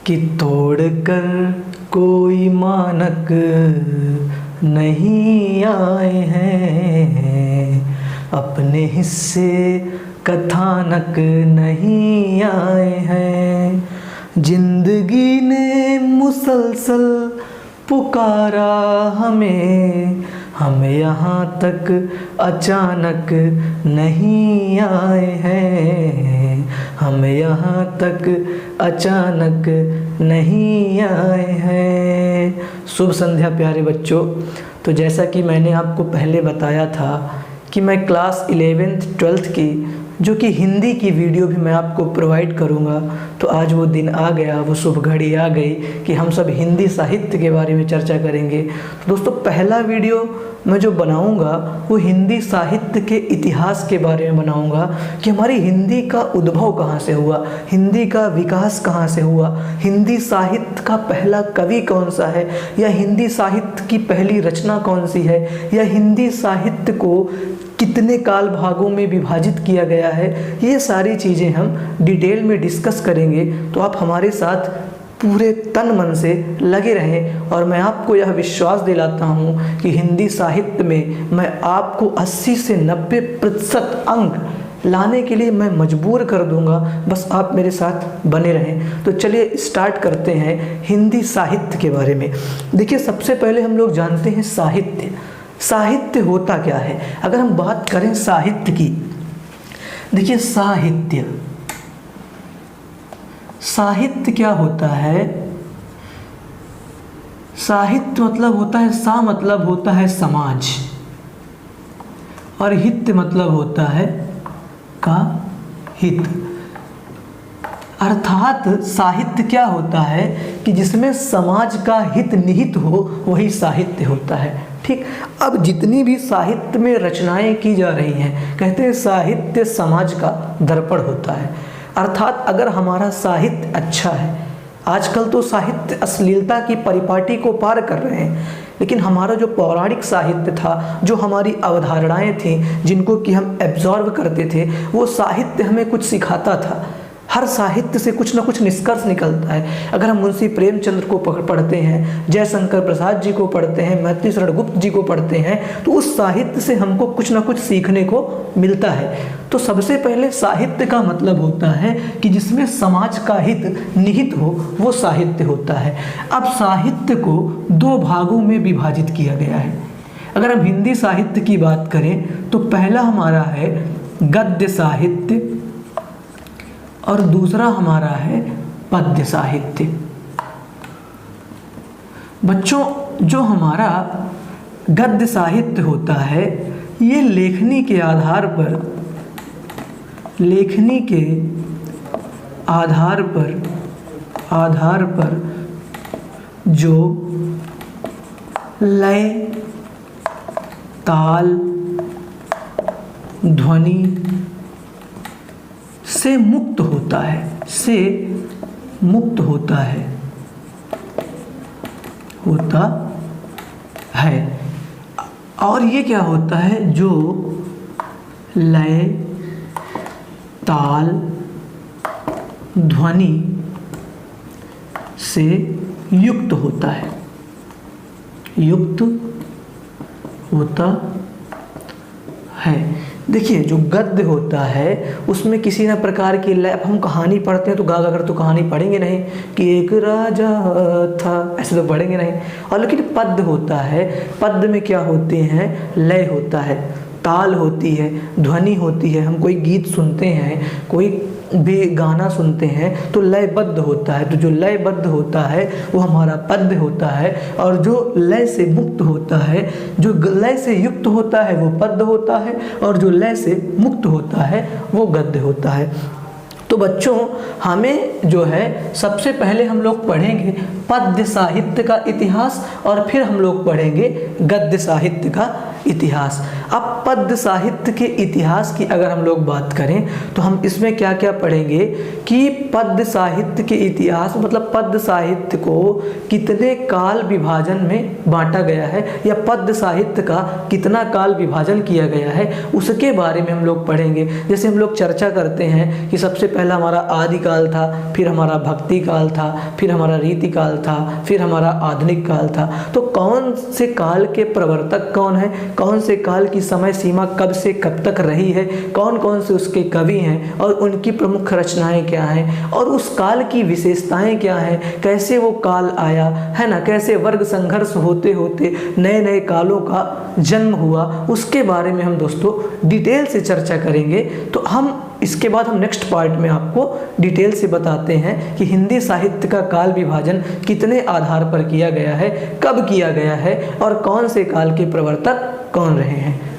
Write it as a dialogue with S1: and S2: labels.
S1: कि तोड़कर कोई मानक नहीं आए हैं, अपने हिस्से कथानक नहीं आए हैं। जिंदगी ने मुसलसल पुकारा हमें, हम यहाँ तक अचानक नहीं आए हैं, हम यहाँ तक अचानक नहीं आए हैं। शुभ संध्या प्यारे बच्चों। तो जैसा कि मैंने आपको पहले बताया था कि मैं क्लास 11th 12th की जो कि हिंदी की वीडियो भी मैं आपको प्रोवाइड करूंगा, तो आज वो दिन आ गया, वो शुभ घड़ी आ गई कि हम सब हिंदी साहित्य के बारे में चर्चा करेंगे। तो दोस्तों पहला वीडियो मैं जो बनाऊंगा वो हिंदी साहित्य के इतिहास के बारे में बनाऊंगा कि हमारी हिंदी का उद्भव कहाँ से हुआ, हिंदी का विकास कहाँ से हुआ, हिंदी साहित्य का पहला कवि कौन सा है, या हिंदी साहित्य की पहली रचना कौन सी है, या हिंदी साहित्य को कितने काल भागों में विभाजित किया गया है। ये सारी चीज़ें हम डिटेल में डिस्कस करेंगे। तो आप हमारे साथ पूरे तन मन से लगे रहें और मैं आपको यह विश्वास दिलाता हूँ कि हिंदी साहित्य में मैं आपको 80 से 90% अंक लाने के लिए मैं मजबूर कर दूंगा, बस आप मेरे साथ बने रहें। तो चलिए स्टार्ट करते हैं हिंदी साहित्य के बारे में। देखिए सबसे पहले हम लोग जानते हैं साहित्य। साहित्य होता क्या है? अगर हम बात करें साहित्य की, देखिए साहित्य क्या होता है? साहित्य मतलब होता है, सा मतलब होता है समाज, और हित मतलब होता है का हित। अर्थात साहित्य क्या होता है कि जिसमें समाज का हित निहित हो, वही साहित्य होता है। ठीक। अब जितनी भी साहित्य में रचनाएं की जा रही हैं, कहते हैं साहित्य समाज का दर्पण होता है। अर्थात अगर हमारा साहित्य अच्छा है, आजकल तो साहित्य अश्लीलता की परिपाटी को पार कर रहे हैं, लेकिन हमारा जो पौराणिक साहित्य था, जो हमारी अवधारणाएं थीं, जिनको कि हम एब्जॉर्व करते थे, वो साहित्य हमें कुछ सिखाता था। हर साहित्य से कुछ ना कुछ निष्कर्ष निकलता है। अगर हम मुंशी प्रेमचंद्र को पढ़ते हैं, जयशंकर प्रसाद जी को पढ़ते हैं, मैथिली शरण गुप्त जी को पढ़ते हैं, तो उस साहित्य से हमको कुछ ना कुछ सीखने को मिलता है। तो सबसे पहले साहित्य का मतलब होता है कि जिसमें समाज का हित निहित हो, वो साहित्य होता है। अब साहित्य को दो भागों में विभाजित किया गया है। अगर हम हिंदी साहित्य की बात करें तो पहला हमारा है गद्य साहित्य और दूसरा हमारा है पद्य साहित्य। बच्चों जो हमारा गद्य साहित्य होता है, ये लेखनी के आधार पर जो लय, ताल, ध्वनि से मुक्त होता है। और ये क्या होता है? जो लय, ताल, ध्वनि से युक्त होता है, देखिए जो गद्य होता है उसमें किसी न प्रकार की लय, हम कहानी पढ़ते हैं तो गा कर तो कहानी पढ़ेंगे नहीं कि एक राजा था, ऐसे तो पढ़ेंगे नहीं। और लेकिन पद्य होता है, पद्य में क्या होते हैं? लय होता है, ताल होती है, ध्वनि होती है। हम कोई गीत सुनते हैं, कोई भी गाना सुनते हैं तो लयबद्ध होता है। तो जो लयबद्ध होता है वो हमारा पद्य होता है, और जो लय से मुक्त होता है, जो लय से युक्त होता है वो पद्य होता है, और जो लय से मुक्त होता है वो गद्य होता है। तो बच्चों हमें जो है सबसे पहले हम लोग पढ़ेंगे पद्य साहित्य का इतिहास, और फिर हम लोग पढ़ेंगे गद्य साहित्य का इतिहास। अब पद्य साहित्य के इतिहास की अगर हम लोग बात करें तो हम इसमें क्या क्या पढ़ेंगे कि पद्य साहित्य के इतिहास मतलब पद्य साहित्य को कितने काल विभाजन में बांटा गया है या पद्य साहित्य का कितना काल विभाजन किया गया है, उसके बारे में हम लोग पढ़ेंगे। जैसे हम लोग चर्चा करते हैं कि सबसे पहला हमारा आदिकाल था, फिर हमारा भक्ति काल था, फिर हमारा रीति काल था, फिर हमारा आधुनिक काल था। तो कौन से काल के प्रवर्तक कौन है, कौन से काल की समय सीमा कब से कब तक रही है, कौन कौन से उसके कवि हैं और उनकी प्रमुख रचनाएं क्या हैं और उस काल की विशेषताएं क्या हैं, कैसे वो काल आया है ना, कैसे वर्ग संघर्ष होते होते नए नए कालों का जन्म हुआ, उसके बारे में हम दोस्तों डिटेल से चर्चा करेंगे। तो हम इसके बाद हम नेक्स्ट पार्ट में आपको डिटेल से बताते हैं कि हिंदी साहित्य का काल विभाजन कितने आधार पर किया गया है, कब किया गया है और कौन से काल के प्रवर्तक कौन रहे हैं।